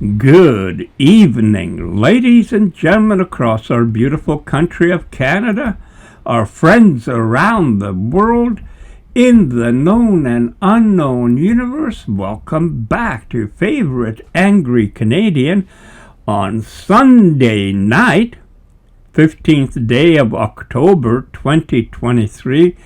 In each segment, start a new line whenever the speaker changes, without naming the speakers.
Good evening, ladies and gentlemen across our beautiful country of Canada, our friends around the world, in the known and unknown universe. Welcome back to Favorite Angry Canadian on Sunday night, 15th day of October 2023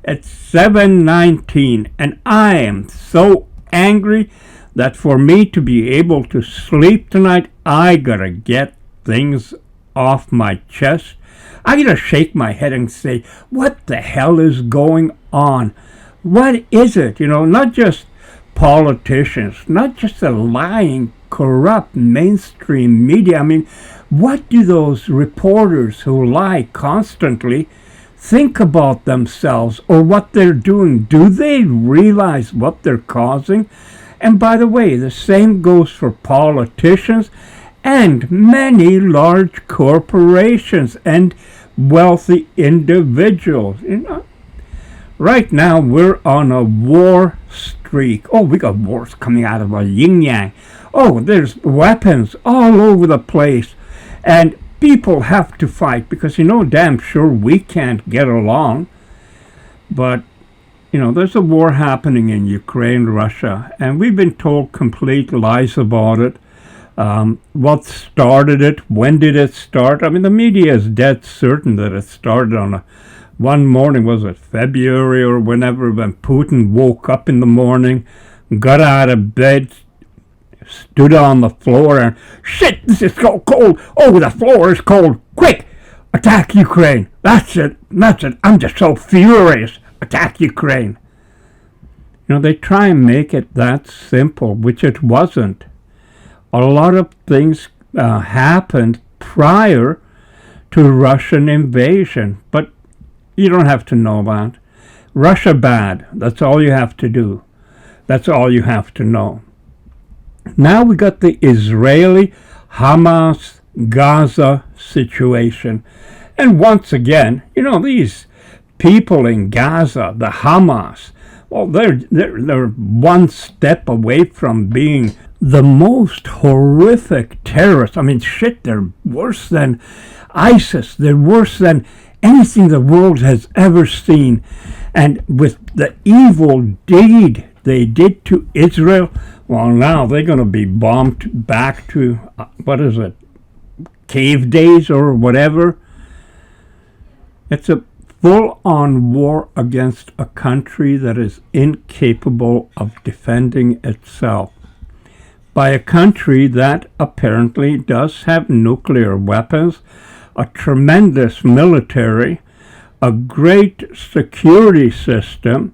at 7:19, and I am so angry that for me to be able to sleep tonight, I gotta get things off my chest. I gotta shake my head and say, what the hell is going on? What is it? Not just politicians, not just the lying, corrupt mainstream media. I mean, what do those reporters who lie constantly think about themselves or what they're doing? Do they realize what they're causing? And by the way, the same goes for politicians and many large corporations and wealthy individuals. Right now we're on a war streak. Oh, we got wars coming out of our yin-yang. Oh, there's weapons all over the place. And people have to fight because damn sure we can't get along. But there's a war happening in Ukraine, Russia, and we've been told complete lies about it. What started it? When did it start? I mean, the media is dead certain that it started on one morning, was it February or whenever, when Putin woke up in the morning, got out of bed, stood on the floor, and, shit, this is so cold. Oh, the floor is cold. Quick, attack Ukraine. That's it. I'm just so furious. Attack Ukraine. They try and make it that simple, which it wasn't. A lot of things happened prior to the Russian invasion, but you don't have to know that. Russia bad. That's all you have to do. That's all you have to know. Now we got the Israeli Hamas Gaza situation. And once again, these people in Gaza, the Hamas, well, they're one step away from being the most horrific terrorists. I mean, shit, they're worse than ISIS. They're worse than anything the world has ever seen. And with the evil deed they did to Israel, well, now they're going to be bombed back to, cave days or whatever. It's a full-on war against a country that is incapable of defending itself by a country that apparently does have nuclear weapons, a tremendous military, a great security system,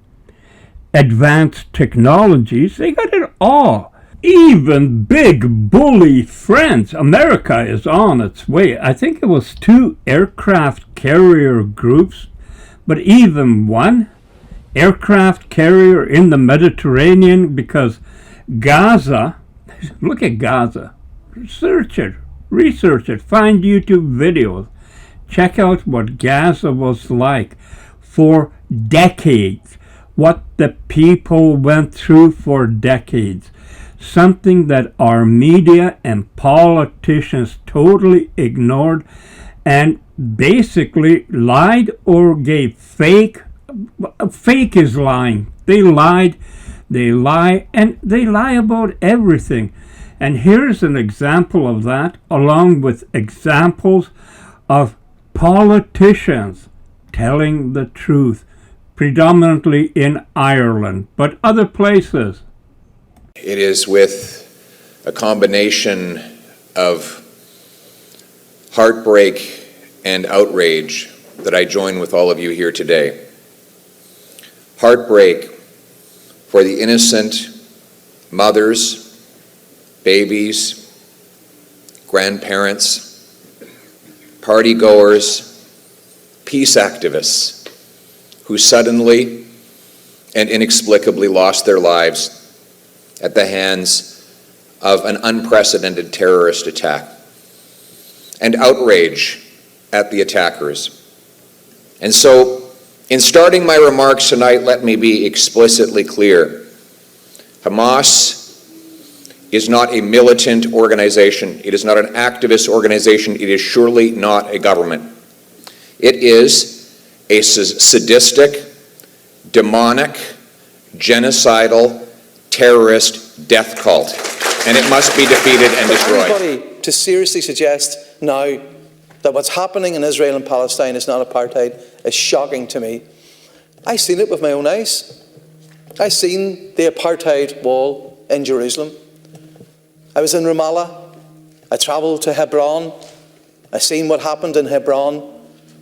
advanced technologies. They got it all. Even big bully France. America is on its way. I think it was 2 aircraft carrier groups, but even one aircraft carrier in the Mediterranean, because Gaza, look at Gaza, research it, find YouTube videos, check out what Gaza was like for decades, what the people went through for decades, something that our media and politicians totally ignored and basically lied or gave fake is lying. They lied, they lie, and they lie about everything. And here's an example of that, along with examples of politicians telling the truth, predominantly in Ireland, but other places.
It is with a combination of heartbreak and outrage that I join with all of you here today. Heartbreak for the innocent mothers, babies, grandparents, party-goers, peace activists who suddenly and inexplicably lost their lives at the hands of an unprecedented terrorist attack, and outrage at the attackers. And so, in starting my remarks tonight, let me be explicitly clear. Hamas is not a militant organization. It is not an activist organization. It is surely not a government. It is a sadistic, demonic, genocidal, terrorist death cult. And it must be defeated and destroyed.
Anybody to seriously suggest now that what's happening in Israel and Palestine is not apartheid is shocking to me. I've seen it with my own eyes. I've seen the apartheid wall in Jerusalem. I was in Ramallah. I travelled to Hebron. I've seen what happened in Hebron,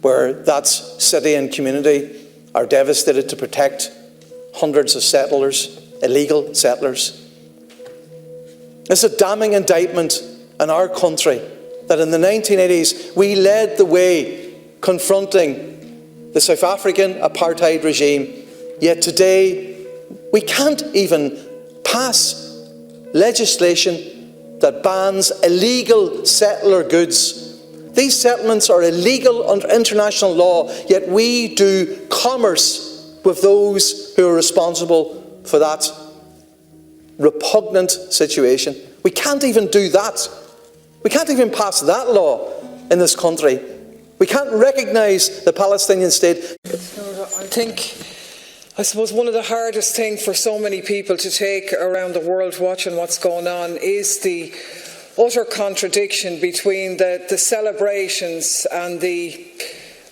where that city and community are devastated to protect hundreds of settlers, illegal settlers. It's a damning indictment in our country that in the 1980s we led the way confronting the South African apartheid regime, yet today we can't even pass legislation that bans illegal settler goods. These settlements are illegal under international law, yet we do commerce with those who are responsible for that repugnant situation. We can't even do that. We can't even pass that law in this country. We can't recognise the Palestinian state.
I suppose one of the hardest things for so many people to take around the world watching what's going on is the utter contradiction between the celebrations and the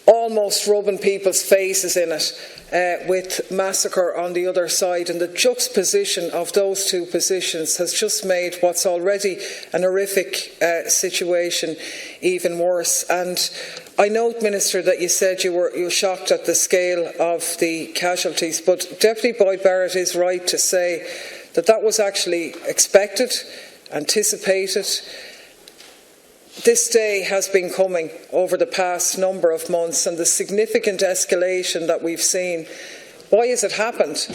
almost rubbing people's faces in it with massacre on the other side, and the juxtaposition of those two positions has just made what's already an horrific situation even worse. And I note, Minister, that you said you were shocked at the scale of the casualties, but Deputy Boyd Barrett is right to say that that was actually expected, anticipated. This day has been coming over the past number of months, and the significant escalation that we've seen. Why has it happened?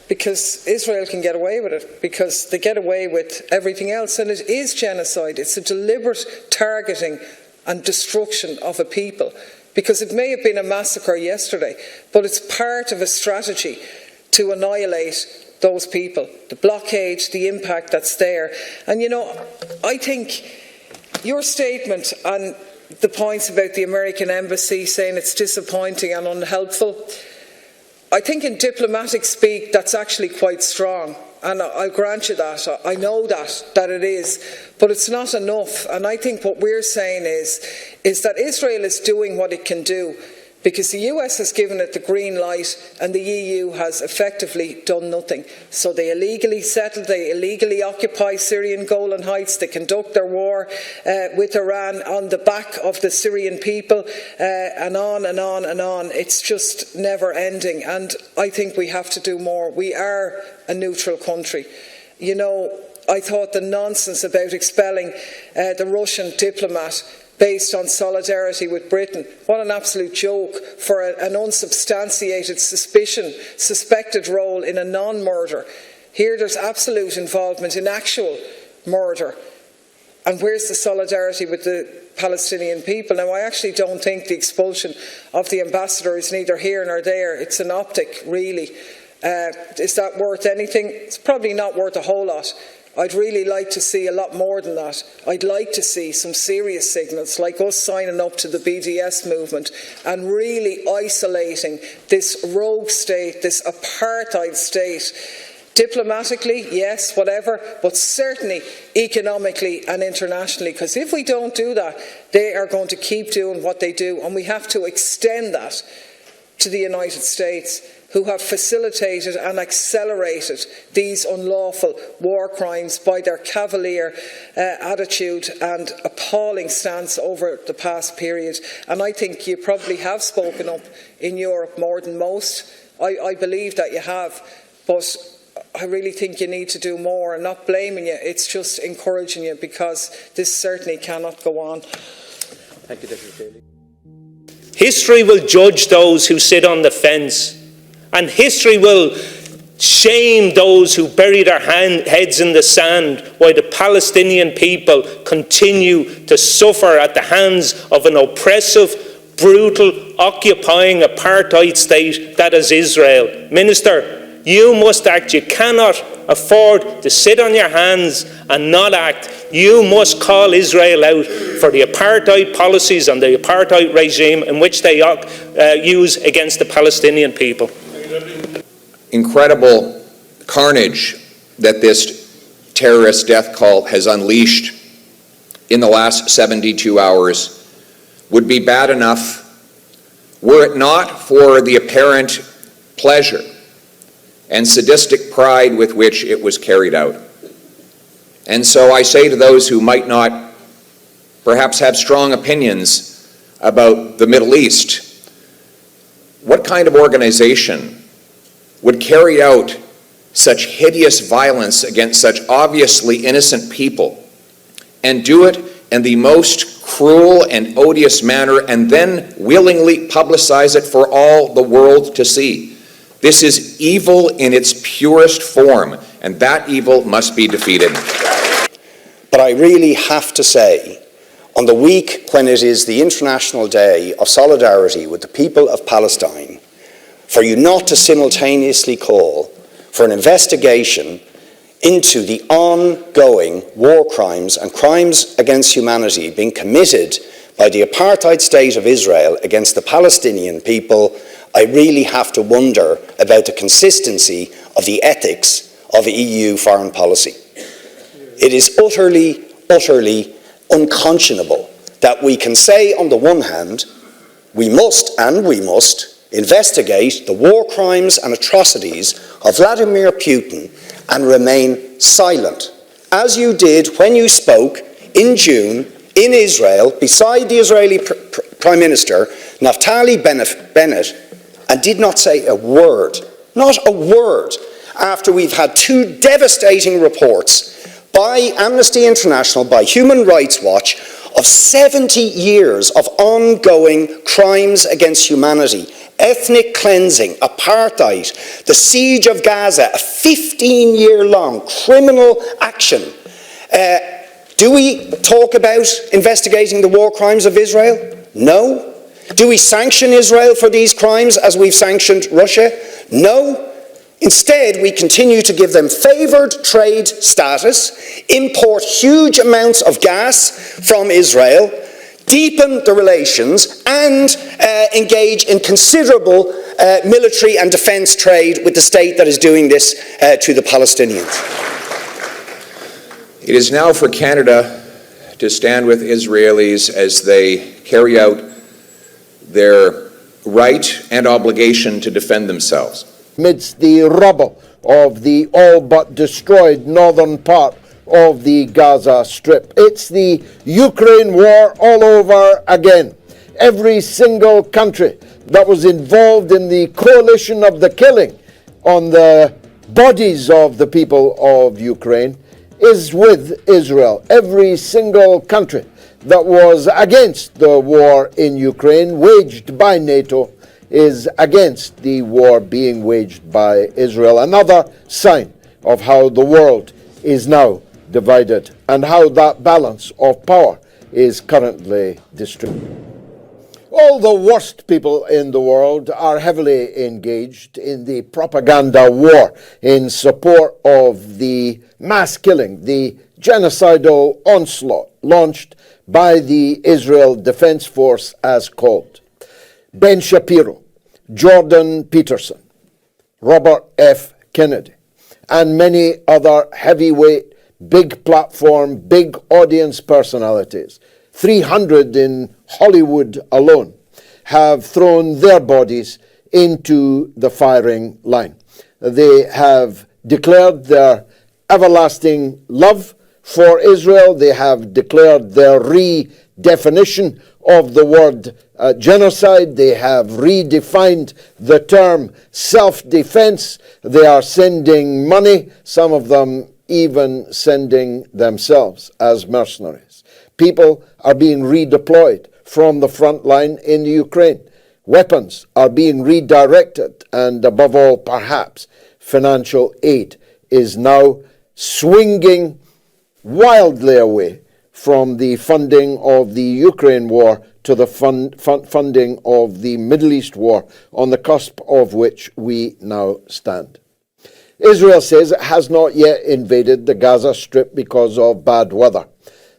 Because Israel can get away with it, because they get away with everything else, and it is genocide. It's a deliberate targeting and destruction of a people, because it may have been a massacre yesterday, but it's part of a strategy to annihilate those people, the blockade, the impact that's there. And you know, I think your statement on the points about the American embassy saying it's disappointing and unhelpful, I think in diplomatic speak that's actually quite strong, and I'll grant you that. I know that it is, but it's not enough. And I think what we're saying is that Israel is doing what it can do, because the US has given it the green light and the EU has effectively done nothing. So they illegally settled, they illegally occupy Syrian Golan Heights, they conduct their war with Iran on the back of the Syrian people, and on and on and on. It's just never ending, and I think we have to do more. We are a neutral country. You know, I thought the nonsense about expelling the Russian diplomat based on solidarity with Britain. What an absolute joke for an unsubstantiated suspected role in a non-murder. Here there's absolute involvement in actual murder. And where's the solidarity with the Palestinian people? Now, I actually don't think the expulsion of the ambassador is neither here nor there. It's an optic, really. Is that worth anything? It's probably not worth a whole lot. I'd really like to see a lot more than that. I'd like to see some serious signals, like us signing up to the BDS movement and really isolating this rogue state, this apartheid state. Diplomatically, yes, whatever, but certainly economically and internationally, because if we don't do that, they are going to keep doing what they do, and we have to extend that to the United States, who have facilitated and accelerated these unlawful war crimes by their cavalier attitude and appalling stance over the past period. And I think you probably have spoken up in Europe more than most. I believe that you have, but I really think you need to do more. I'm not blaming you, it's just encouraging you, because this certainly cannot go on.
Thank you, Deputy Daly.
History will judge those who sit on the fence, and history will shame those who bury their heads in the sand while the Palestinian people continue to suffer at the hands of an oppressive, brutal, occupying apartheid state that is Israel. Minister, you must act. You cannot afford to sit on your hands and not act. You must call Israel out for the apartheid policies and the apartheid regime in which they use against the Palestinian people.
Incredible carnage that this terrorist death cult has unleashed in the last 72 hours would be bad enough were it not for the apparent pleasure and sadistic pride with which it was carried out. And so I say to those who might not perhaps have strong opinions about the Middle East, what kind of organization would carry out such hideous violence against such obviously innocent people and do it in the most cruel and odious manner and then willingly publicize it for all the world to see? This is evil in its purest form, and that evil must be defeated.
But I really have to say, on the week when it is the International Day of Solidarity with the people of Palestine, for you not to simultaneously call for an investigation into the ongoing war crimes and crimes against humanity being committed by the apartheid state of Israel against the Palestinian people, I really have to wonder about the consistency of the ethics of EU foreign policy. It is utterly, utterly unconscionable that we can say on the one hand, we must investigate the war crimes and atrocities of Vladimir Putin and remain silent, as you did when you spoke in June in Israel beside the Israeli Prime Minister Naftali Bennett and did not say a word, not a word, after we've had two devastating reports by Amnesty International, by Human Rights Watch, of 70 years of ongoing crimes against humanity, ethnic cleansing, apartheid, the siege of Gaza, a 15-year-long criminal action. Do we talk about investigating the war crimes of Israel? No. Do we sanction Israel for these crimes as we've sanctioned Russia? No. Instead, we continue to give them favoured trade status, import huge amounts of gas from Israel, deepen the relations, and engage in considerable military and defence trade with the state that is doing this to the Palestinians.
It is now for Canada to stand with Israelis as they carry out their right and obligation to defend themselves.
Amidst the rubble of the all but destroyed northern part of the Gaza Strip. It's the Ukraine war all over again. Every single country that was involved in the coalition of the killing on the bodies of the people of Ukraine is with Israel. Every single country that was against the war in Ukraine, waged by NATO, is against the war being waged by Israel. Another sign of how the world is now divided and how that balance of power is currently distributed. All the worst people in the world are heavily engaged in the propaganda war in support of the mass killing, the genocidal onslaught launched by the Israel Defense Force as called. Ben Shapiro, Jordan Peterson, Robert F. Kennedy, and many other heavyweight, big platform, big audience personalities, 300 in Hollywood alone, have thrown their bodies into the firing line. They have declared their everlasting love for Israel. They have declared their redefinition of the word genocide. They have redefined the term self-defense. They are sending money, some of them even sending themselves as mercenaries. People are being redeployed from the front line in Ukraine. Weapons are being redirected, and above all, perhaps, financial aid is now swinging wildly away from the funding of the Ukraine war to the funding of the Middle East war, on the cusp of which we now stand. Israel says it has not yet invaded the Gaza Strip because of bad weather.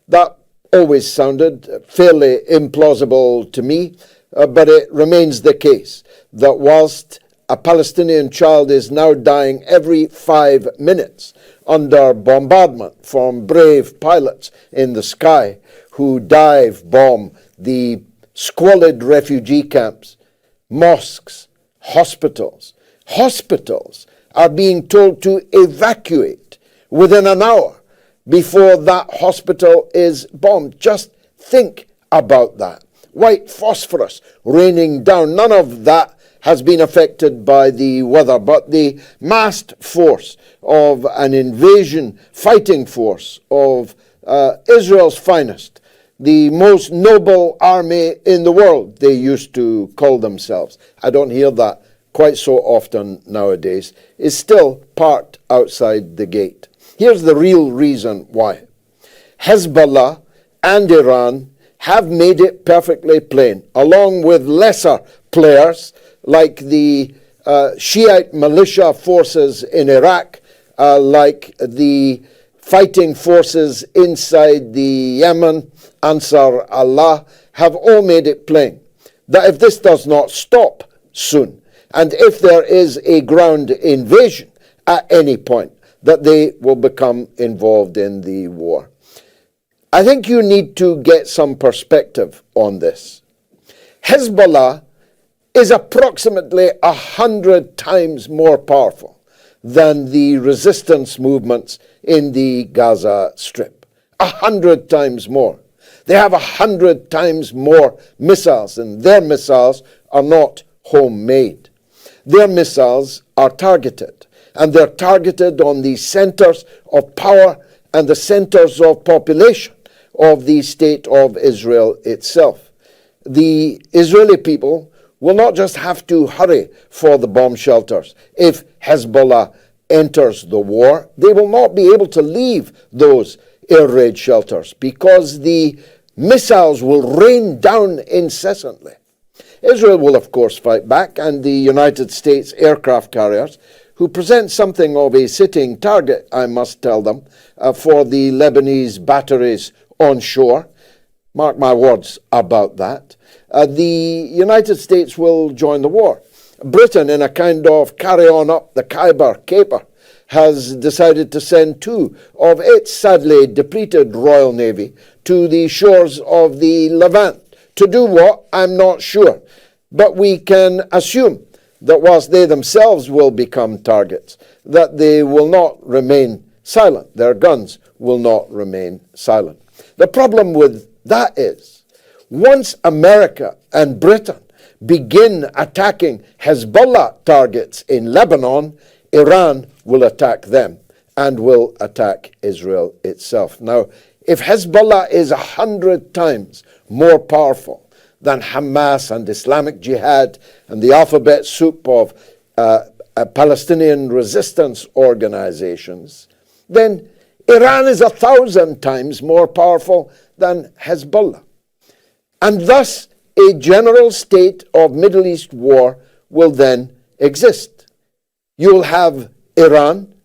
That always sounded fairly implausible to me, but it remains the case that whilst a Palestinian child is now dying every 5 minutes under bombardment from brave pilots in the sky who dive bomb the squalid refugee camps, mosques, hospitals are being told to evacuate within an hour before that hospital is bombed. Just think about that. White phosphorus raining down. None of that has been affected by the weather, but the massed force of an invasion fighting force of Israel's finest, the most noble army in the world, they used to call themselves. I don't hear that quite so often nowadays, is still parked outside the gate. Here's the real reason why. Hezbollah and Iran have made it perfectly plain, along with lesser players like the Shiite militia forces in Iraq, like the fighting forces inside the Yemen, Ansar Allah, have all made it plain that if this does not stop soon, and if there is a ground invasion at any point, that they will become involved in the war. I think you need to get some perspective on this. Hezbollah is approximately 100 times more powerful than the resistance movements in the Gaza Strip. 100 times more. They have 100 times more missiles, and their missiles are not homemade. Their missiles are targeted, and they're targeted on the centers of power and the centers of population of the state of Israel itself. The Israeli people will not just have to hurry for the bomb shelters. If Hezbollah enters the war, they will not be able to leave those air raid shelters because the missiles will rain down incessantly. Israel will, of course, fight back, and the United States aircraft carriers, who present something of a sitting target, I must tell them, for the Lebanese batteries on shore. Mark my words about that. The United States will join the war. Britain, in a kind of carry on up the Khyber caper, has decided to send 2 of its sadly depleted Royal Navy to the shores of the Levant. To do what? I'm not sure. But we can assume that whilst they themselves will become targets, that they will not remain silent. Their guns will not remain silent. The problem with that is, once America and Britain begin attacking Hezbollah targets in Lebanon, Iran will attack them and will attack Israel itself. Now, if Hezbollah is 100 times more powerful than Hamas and Islamic Jihad and the alphabet soup of Palestinian resistance organizations, then Iran is 1,000 times more powerful than Hezbollah. And thus, a general state of Middle East war will then exist. You'll have Iran,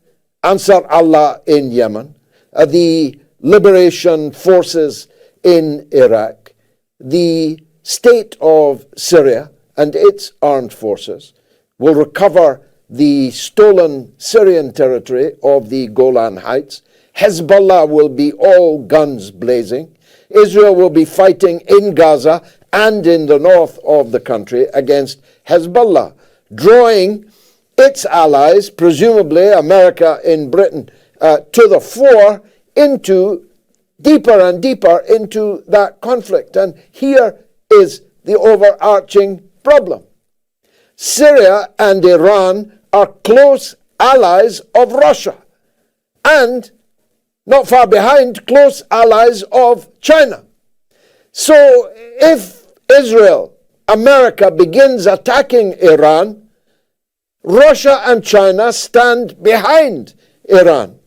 Ansar Allah in Yemen, the liberation forces in Iraq, the state of Syria and its armed forces will recover the stolen Syrian territory of the Golan Heights. Hezbollah will be all guns blazing. Israel will be fighting in Gaza and in the north of the country against Hezbollah, drawing its allies, presumably America and Britain, to the fore into deeper and deeper into that conflict. And here is the overarching problem. Syria and Iran are close allies of Russia, and not far behind, close allies of China. So if Israel, America begins attacking Iran, Russia and China stand behind Iran.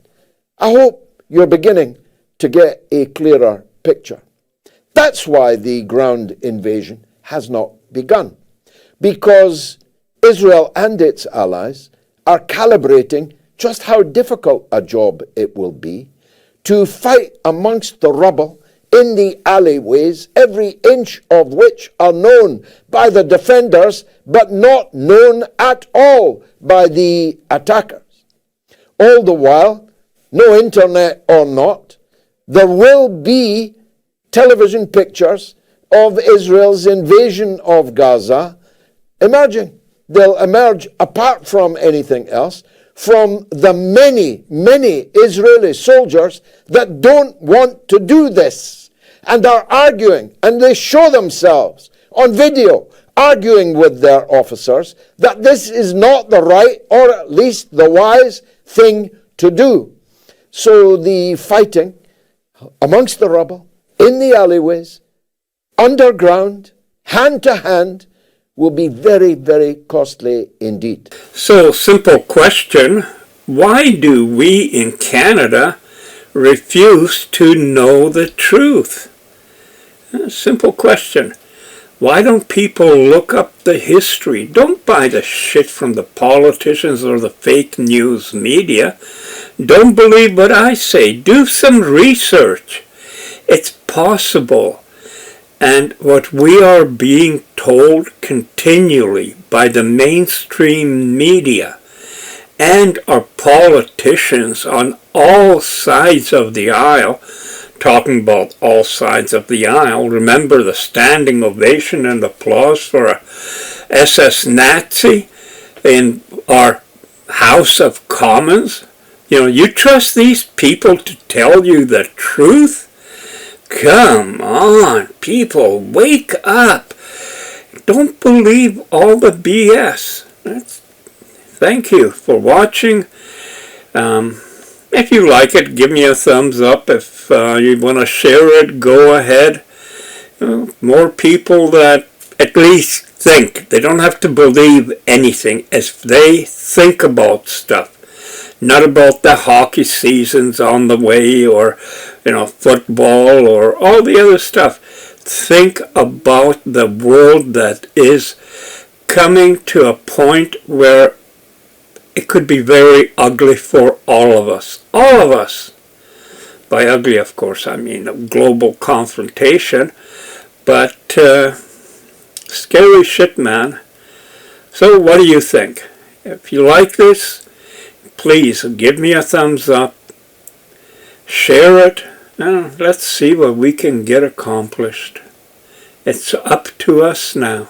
I hope you're beginning to get a clearer picture. That's why the ground invasion has not begun, because Israel and its allies are calibrating just how difficult a job it will be to fight amongst the rubble in the alleyways, every inch of which are known by the defenders, but not known at all by the attackers. All the while, no internet or not, there will be television pictures of Israel's invasion of Gaza emerging. They'll emerge, apart from anything else, from the many, many Israeli soldiers that don't want to do this and are arguing, and they show themselves on video arguing with their officers that this is not the right, or at least the wise thing to do. So the fighting amongst the rubble, in the alleyways, underground, hand to hand, will be very, very costly indeed.
So, simple question, why do we in Canada refuse to know the truth? Simple question. Why don't people look up the history? Don't buy the shit from the politicians or the fake news media. Don't believe what I say. Do some research. It's possible. And what we are being told continually by the mainstream media and our politicians on all sides of the aisle, talking about all sides of the aisle, remember the standing ovation and applause for a SS Nazi in our House of Commons? You know, you trust these people to tell you the truth? Come on, people, wake up. Don't believe all the BS. Thank you for watching. If you like it, give me a thumbs up. If you want to share it, go ahead. More people that at least think. They don't have to believe anything. If they think about stuff. Not about the hockey seasons on the way, or football, or all the other stuff. Think about the world that is coming to a point where it could be very ugly for all of us. All of us. By ugly, of course, I mean a global confrontation. But scary shit, man. So what do you think? If you like this, please give me a thumbs up. Share it. Let's see what we can get accomplished. It's up to us now.